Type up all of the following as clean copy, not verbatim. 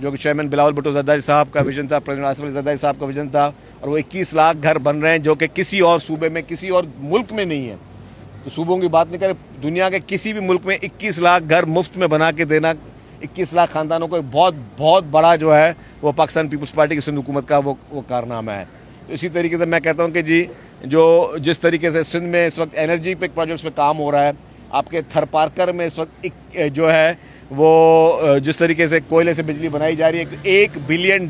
جو کہ چیئرمین بلاول بھٹو زرداری صاحب کا ویژن تھا, پریزیڈنٹ آصف علی زرداری صاحب کا ویژن تھا, اور وہ 21 لاکھ گھر بن رہے ہیں جو کہ کسی اور صوبے میں, کسی اور ملک میں نہیں ہے. تو صوبوں کی بات نہیں کریں, دنیا کے کسی بھی ملک میں 21 لاکھ گھر مفت میں بنا کے دینا 21 لاکھ خاندانوں کو ایک بہت بڑا جو ہے وہ پاکستان پیپلز پارٹی کی سندھ حکومت کا وہ کارنامہ ہے. تو اسی طریقے سے میں کہتا ہوں کہ جی جس طریقے سے سندھ میں اس وقت انرجی پہ پروجیکٹس پہ کام ہو رہا ہے, آپ کے تھر پارکر میں اس وقت جو ہے وہ جس طریقے سے کوئلے سے بجلی بنائی جا رہی ہے, $1 بلین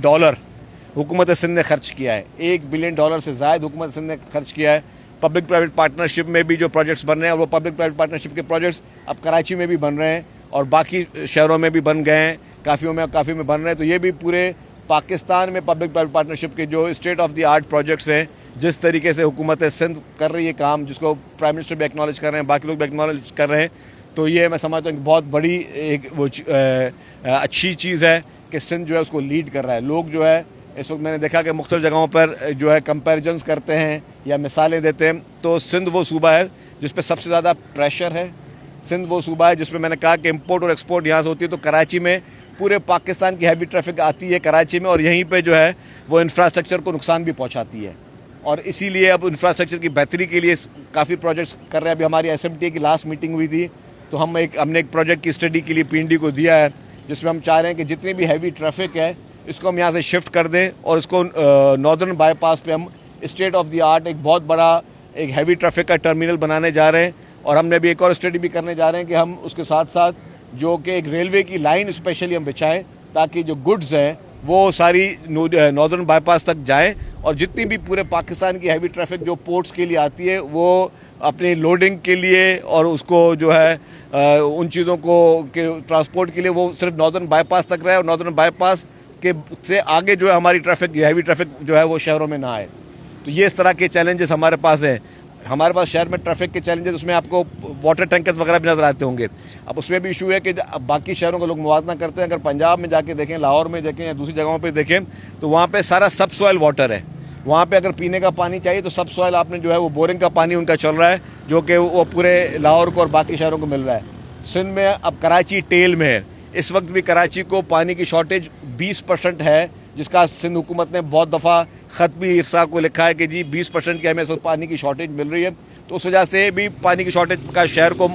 حکومت سندھ نے خرچ کیا ہے. $1 بلین سے زائد حکومت سندھ نے خرچ کیا ہے. پبلک پرائیویٹ پارٹنرشپ میں بھی جو پروجیکٹس بن رہے ہیں, اور وہ پبلک پرائیویٹ پارٹنرشپ کے پروجیکٹس اب کراچی میں بھی بن رہے ہیں اور باقی شہروں میں بھی بن گئے ہیں, کافی میں بن رہے ہیں. تو یہ بھی پورے پاکستان میں پبلک پرائیویٹ پارٹنرشپ کے جو state of the art projects ہیں, جس طریقے سے حکومت سندھ کر رہی ہے کام, جس کو پرائم منسٹر بھی ایکنالج کر رہے ہیں, باقی لوگ بھی ایکنالج کر رہے ہیں, تو یہ میں سمجھتا ہوں کہ بہت بڑی ایک اچھی چیز ہے کہ سندھ جو ہے اس کو لیڈ کر رہا ہے. لوگ جو ہے اس وقت میں نے دیکھا کہ مختلف جگہوں پر جو ہے کمپیریزنس کرتے ہیں یا مثالیں دیتے ہیں, تو سندھ وہ صوبہ ہے جس پہ سب سے زیادہ پریشر ہے. سندھ وہ صوبہ ہے جس میں نے کہا کہ امپورٹ اور ایکسپورٹ یہاں سے ہوتی ہے, تو کراچی میں پورے پاکستان کی ہیوی ٹریفک آتی ہے کراچی میں, اور یہیں پہ جو ہے وہ انفراسٹرکچر کو نقصان بھی پہنچاتی ہے. اور اسی لیے اب انفراسٹرکچر کی بہتری کے لیے کافی پروجیکٹس کر رہے ہیں. ابھی ہماری SMTA کی لاسٹ میٹنگ ہوئی تھی, تو ہم نے ایک پروجیکٹ کی اسٹڈی کے لیے PND کو دیا ہے, جس میں ہم چاہ رہے ہیں کہ جتنی بھی ہیوی ٹریفک ہے اس کو ہم یہاں سے شفٹ کر دیں, اور اس کو ناردرن بائی پاس پہ ہم اسٹیٹ آف دی آرٹ ایک بہت بڑا ایک ہیوی ٹریفک کا ٹرمینل بنانے جا رہے ہیں. اور ہم نے ابھی ایک اور اسٹڈی بھی کرنے جا رہے ہیں کہ ہم اس کے ساتھ ساتھ جو کہ ایک ریلوے کی لائن اسپیشلی ہم بچھائیں, تاکہ جو گڈز ہیں وہ ساری ناردرن بائی پاس تک جائیں, اور جتنی بھی پورے پاکستان کی ہیوی ٹریفک جو پورٹس کے لیے آتی ہے وہ اپنی لوڈنگ کے لیے اور اس کو جو ہے ان چیزوں کو کہ ٹرانسپورٹ کے لیے وہ صرف ناردرن بائی پاس تک رہے, اور ناردرن بائی پاس کے سے آگے جو ہے ہماری ٹریفک ہیوی ٹریفک جو ہے وہ شہروں میں نہ آئے. تو یہ اس طرح کے چیلنجز ہمارے پاس ہیں. ہمارے پاس شہر میں ٹریفک کے چیلنجز, اس میں آپ کو واٹر ٹینکرز وغیرہ بھی نظر آتے ہوں گے. اب اس میں بھی ایشو ہے کہ باقی شہروں کو لوگ موازنہ کرتے ہیں. اگر پنجاب میں جا کے دیکھیں, لاہور میں دیکھیں یا دوسری جگہوں پہ دیکھیں, تو وہاں پہ سارا سب سوائل واٹر ہے. وہاں پہ اگر پینے کا پانی چاہیے تو سب سوائل آپ نے جو ہے وہ بورنگ کا پانی ان کا چل رہا ہے, جو کہ وہ پورے لاہور کو اور باقی شہروں کو مل رہا ہے. سندھ میں اب کراچی ٹیل میں ہے, اس وقت بھی کراچی کو پانی کی شارٹیج 20% ہے, جس کا سندھ حکومت نے بہت دفعہ خط بھی ارسا کو لکھا ہے کہ جی 20% کی ہمیں اس وقت پانی کی شارٹیج مل رہی ہے. تو اس وجہ سے بھی پانی کی شارٹیج کا شہر کو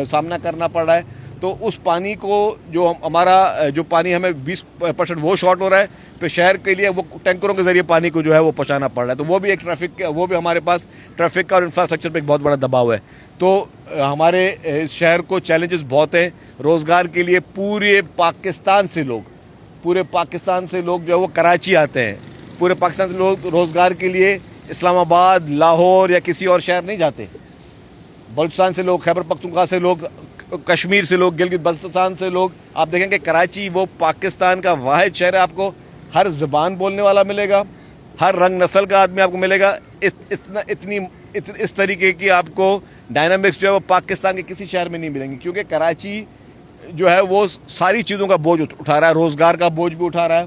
سامنا کرنا پڑ رہا ہے. تو اس پانی کو جو ہمارا جو پانی ہمیں 20% وہ شارٹ ہو رہا ہے, پھر شہر کے لیے وہ ٹینکروں کے ذریعے پانی کو جو ہے وہ پہنچانا پڑ رہا ہے. تو وہ بھی ایک ٹریفک, وہ بھی ہمارے پاس ٹریفک کا اور انفراسٹرکچر پہ ایک بہت بڑا دباؤ ہے. تو ہمارے شہر کو چیلنجز بہت ہیں. روزگار کے لیے پورے پاکستان سے لوگ جو ہے وہ کراچی آتے ہیں. پورے پاکستان سے لوگ روزگار کے لیے اسلام آباد, لاہور یا کسی اور شہر نہیں جاتے. بلوچستان سے لوگ, خیبر پختونخوا سے لوگ, کشمیر سے لوگ, گلگت بلتستان سے لوگ. آپ دیکھیں کہ کراچی وہ پاکستان کا واحد شہر ہے, آپ کو ہر زبان بولنے والا ملے گا, ہر رنگ نسل کا آدمی آپ کو ملے گا. اس طریقے کی آپ کو ڈائنامکس جو ہے وہ پاکستان کے کسی شہر میں نہیں ملیں گی, کیونکہ کراچی جو ہے وہ ساری چیزوں کا بوجھ اٹھا رہا ہے. روزگار کا بوجھ بھی اٹھا رہا ہے,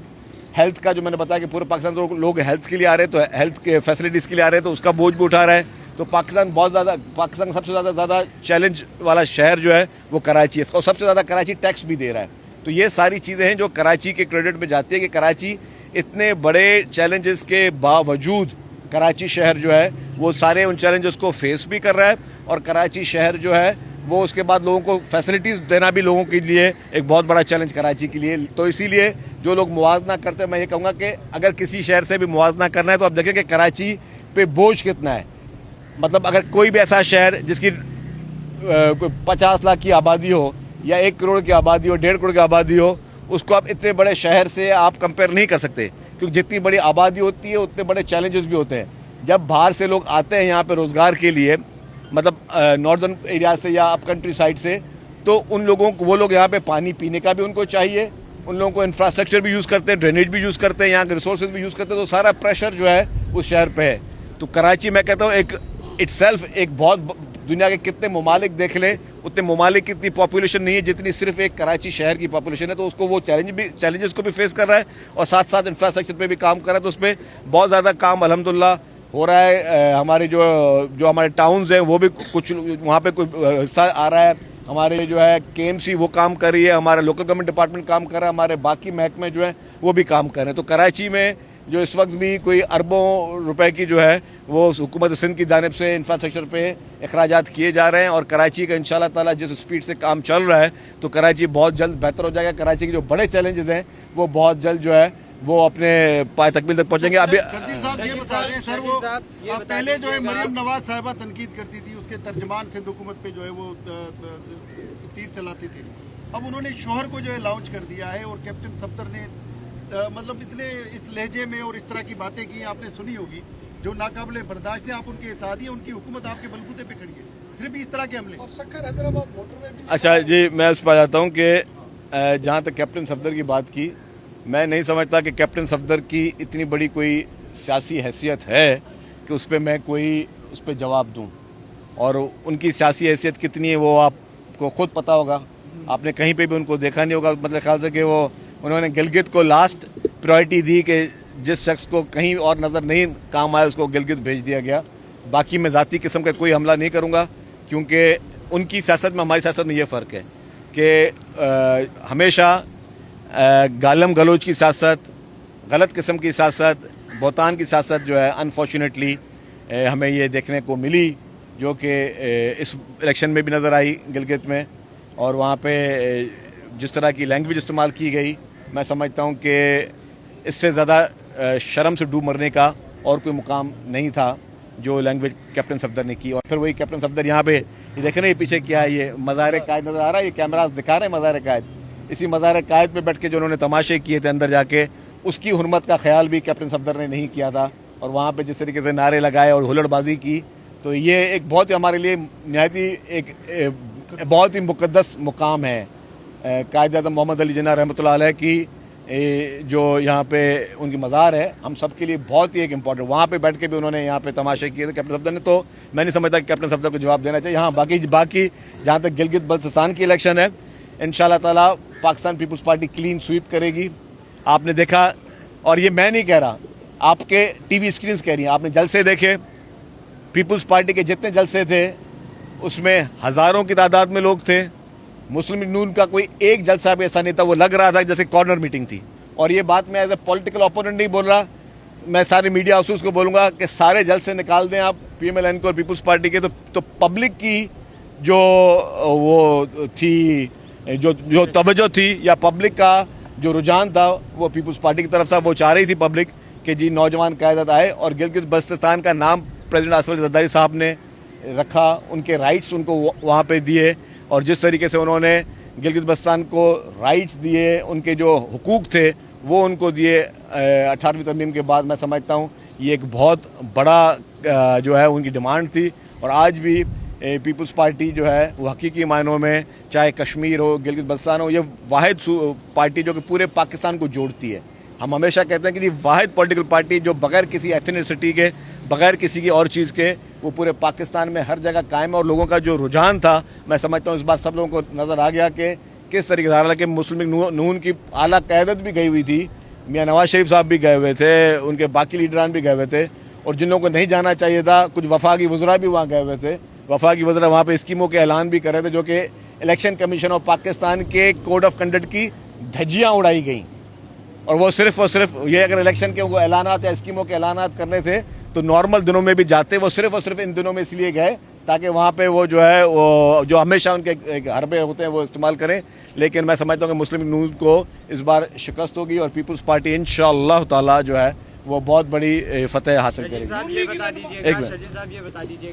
ہیلتھ کا, جو میں نے بتایا کہ پورے پاکستان سے لوگ ہیلتھ کے لیے آ رہے ہیں, تو ہیلتھ کے فیسلٹیز کے لیے آ رہے ہیں, تو اس کا بوجھ بھی اٹھا رہا ہے. تو پاکستان کا سب سے زیادہ چیلنج والا شہر جو ہے وہ کراچی ہے, اور سب سے زیادہ کراچی ٹیکس بھی دے رہا ہے. تو یہ ساری چیزیں ہیں جو کراچی کے کریڈٹ میں جاتی ہے کہ کراچی اتنے بڑے چیلنجز کے باوجود کراچی شہر جو ہے وہ سارے ان چیلنجز کو فیس بھی کر رہا ہے. اور کراچی شہر جو ہے وہ اس کے بعد لوگوں کو فیسلٹیز دینا بھی لوگوں کے لیے ایک بہت بڑا چیلنج کراچی کے لیے. تو اسی لیے جو لوگ موازنہ کرتے ہیں, میں یہ کہوں گا کہ اگر کسی شہر سے بھی موازنہ کرنا ہے تو آپ دیکھیں کہ کراچی پہ بوجھ کتنا ہے. مطلب اگر کوئی بھی ایسا شہر جس کی 50 لاکھ کی آبادی ہو یا 1 کروڑ کی آبادی ہو, 1.5 کروڑ کی آبادی ہو, اس کو آپ اتنے بڑے شہر سے آپ کمپیئر نہیں کر سکتے, کیونکہ جتنی بڑی آبادی ہوتی ہے اتنے بڑے چیلنجز بھی ہوتے ہیں. جب باہر سے لوگ آتے ہیں یہاں پہ روزگار کے لیے, مطلب ناردرن ایریا سے یا اپ کنٹری سائڈ سے, تو ان لوگوں کو, وہ لوگ یہاں پہ پانی پینے کا بھی ان کو چاہیے, ان لوگوں کو انفراسٹرکچر بھی یوز کرتے ہیں, ڈرینیج بھی یوز کرتے ہیں, یہاں کے ریسورسز بھی یوز کرتے ہیں. تو سارا پریشر جو ہے اس شہر پہ ہے. تو کراچی میں کہتا ہوں ایک ایک بہت, دنیا کے کتنے ممالک دیکھ لیں اتنے ممالک کی اتنی پاپولیشن نہیں ہے جتنی صرف ایک کراچی شہر کی پاپولیشن ہے. تو اس کو وہ چیلنجز کو بھی فیس کر رہا ہے, اور ساتھ ساتھ انفراسٹرکچر پہ بھی کام کر رہا ہے. تو اس پہ بہت زیادہ کام الحمدللہ ہو رہا ہے. ہمارے جو ہمارے ٹاؤنز ہیں وہ بھی کچھ وہاں پہ کوئی حصہ آ رہا ہے. ہمارے جو ہے KMC وہ کام کر رہی ہے, ہمارا لوکل گورنمنٹ ڈپارٹمنٹ کام کر رہا ہے, ہمارے باقی محکمے جو ہیں وہ بھی کام کر رہے ہیں. تو کراچی میں جو اس وقت بھی کوئی اربوں روپے کی جو ہے وہ حکومت سندھ کی جانب سے انفراسٹرکچر پہ اخراجات کیے جا رہے ہیں, اور کراچی کا انشاءاللہ تعالیٰ جس سپیڈ سے کام چل رہا ہے تو کراچی بہت جلد بہتر ہو جائے گا. کراچی کے جو بڑے چیلنجز ہیں وہ بہت جلد جو ہے وہ اپنے پائے تکمیل تک پہنچیں گے. ابھی شرجیل صاحب یہ بتا رہے ہیں سر, وہ پہلے جو ہے مریم نواز صاحبہ تنقید کرتی تھی, اس کے ترجمان سندھ حکومت پہ جو ہے وہ تیر چلاتے تھے. اب انہوں نے شوہر کو جو ہے لانچ کر دیا ہے, اور کیپٹن صفدر نے مطلب اتنے اس لہجے میں اور اس طرح کی باتیں کی آپ نے سنی ہوگی جو ناقابل برداشت ہیں. آپ ان کے اتحادی ہیں, ان کی حکومت آپ کے بلبوتے پہ کھڑی ہے, پھر بھی اس طرح کے حملے. حیدرآباد موٹر وے. اچھا جی, میں اس پہ آ جاتا ہوں کہ جہاں تک کیپٹن صفدر کی بات کی, میں نہیں سمجھتا کہ کیپٹن صفدر کی اتنی بڑی کوئی سیاسی حیثیت ہے کہ اس پہ میں کوئی اس پہ جواب دوں, اور ان کی سیاسی حیثیت کتنی ہے وہ آپ کو خود پتہ ہوگا. آپ نے کہیں پہ بھی ان کو دیکھا نہیں ہوگا. مطلب خیال سے کہ وہ انہوں نے گلگت کو لاسٹ پرائرٹی دی کہ جس شخص کو کہیں اور نظر نہیں کام آیا اس کو گلگت بھیج دیا گیا. باقی میں ذاتی قسم کا کوئی حملہ نہیں کروں گا, کیونکہ ان کی سیاست میں ہماری سیاست میں یہ فرق ہے کہ ہمیشہ گالم گلوچ کی سیاست, غلط قسم کی سیاست, بہتان کی سیاست جو ہے انفارچونیٹلی ہمیں یہ دیکھنے کو ملی, جو کہ اس الیکشن میں بھی نظر آئی گلگت میں. اور وہاں پہ جس طرح کی لینگویج استعمال کی گئی, میں سمجھتا ہوں کہ اس سے زیادہ شرم سے ڈوب مرنے کا اور کوئی مقام نہیں تھا جو لینگویج کیپٹن صفدر نے کی. اور پھر وہی کیپٹن صفدر یہاں پہ یہ دیکھ رہے ہیں پیچھے کیا ہے, یہ مزار قائد نظر آ رہا ہے, یہ کیمراز دکھا رہے ہیں مزار قائد. اسی مزار قائد پہ بیٹھ کے جو انہوں نے تماشے کیے تھے اندر جا کے, اس کی حرمت کا خیال بھی کیپٹن صفدر نے نہیں کیا تھا. اور وہاں پہ جس طریقے سے نعرے لگائے اور ہلڑ بازی کی, تو یہ ایک بہت ہی ہمارے لیے نہایت ہی ایک بہت ہی مقدس مقام ہے. قائد اعظم محمد علی جناح رحمۃ اللہ علیہ کی جو یہاں پہ ان کی مزار ہے, ہم سب کے لیے بہت ہی ایک امپورٹنٹ. وہاں پہ بیٹھ کے بھی انہوں نے یہاں پہ تماشے کیے تھے کیپٹن صفدر نے. تو میں نہیں سمجھتا کہ کیپٹن صفدر کو جواب دینا چاہیے. ہاں باقی جہاں تک گلگت بلتستان کی الیکشن ہے, انشاءاللہ تعالیٰ Pakistan Peoples Party clean sweep کرے گی. آپ نے دیکھا, اور یہ میں نہیں کہہ رہا, آپ کے ٹی وی اسکرینز کہہ رہی ہیں, آپ نے جلسے دیکھے, پیپلز پارٹی کے جتنے جلسے تھے اس میں ہزاروں کی تعداد میں لوگ تھے. مسلم لیگ نون کا کوئی ایک جلسہ بھی ایسا نہیں تھا, وہ لگ رہا تھا جیسے کارنر میٹنگ تھی. اور یہ بات میں ایز اے پولیٹیکل اپوننٹ نہیں بول رہا, میں سارے میڈیا ہاؤسز کو بولوں گا کہ سارے جلسے نکال دیں آپ PMLN کو اور پیپلز پارٹی کے, تو پبلک کی جو وہ تھی, جو توجہ تھی یا پبلک کا جو رجحان تھا وہ پیپلز پارٹی کی طرف تھا. وہ چاہ رہی تھی پبلک کہ جی نوجوان قیادت آئے, اور گلگت بلتستان کا نام پریزیڈنٹ آصف علی زرداری صاحب نے رکھا, ان کے رائٹس ان کو وہاں پہ دیے, اور جس طریقے سے انہوں نے گلگت بلتستان کو رائٹس دیے, ان کے جو حقوق تھے وہ ان کو دیے 18ویں ترمیم کے بعد, میں سمجھتا ہوں یہ ایک بہت بڑا جو ہے ان کی ڈیمانڈ تھی. اور آج بھی پیپلز پارٹی جو ہے وہ حقیقی معنوں میں, چاہے کشمیر ہو, گلگت بلتستان ہو, یہ واحد پارٹی جو کہ پورے پاکستان کو جوڑتی ہے. ہم ہمیشہ کہتے ہیں کہ یہ واحد پولیٹیکل پارٹی جو بغیر کسی ایتھنیسٹی کے, بغیر کسی کی اور چیز کے, وہ پورے پاکستان میں ہر جگہ قائم ہے. اور لوگوں کا جو رجحان تھا, میں سمجھتا ہوں اس بار سب لوگوں کو نظر آ گیا کہ کس طریقے سے, حالانکہ مسلم لیگ نون کی اعلیٰ قیادت بھی گئی ہوئی تھی, میاں نواز شریف صاحب بھی گئے ہوئے تھے, ان کے باقی لیڈران بھی گئے ہوئے تھے, اور جن لوگوں کو نہیں جانا چاہیے تھا, کچھ وفاقی وزراء بھی وہاں گئے ہوئے تھے. وفاقی وزراء وہاں پہ اسکیموں کے اعلان بھی کر رہے تھے, جو کہ الیکشن کمیشن آف پاکستان کے کوڈ آف کنڈکٹ کی دھجیاں اڑائی گئیں. اور وہ صرف یہ, اگر الیکشن کے وہ اعلانات یا اسکیموں کے اعلانات کرنے تھے تو نارمل دنوں میں بھی جاتے, وہ صرف ان دنوں میں اس لیے گئے تاکہ وہاں پہ وہ جو ہے وہ جو ہمیشہ ان کے حربے ہوتے ہیں وہ استعمال کریں. لیکن میں سمجھتا ہوں کہ مسلم لیگ نون کو اس بار شکست ہوگی, اور پیپلز پارٹی انشاءاللہ تعالی جو ہے وہ بہت بڑی فتح حاصل کرے گی. صاحب یہ بتا دیجیے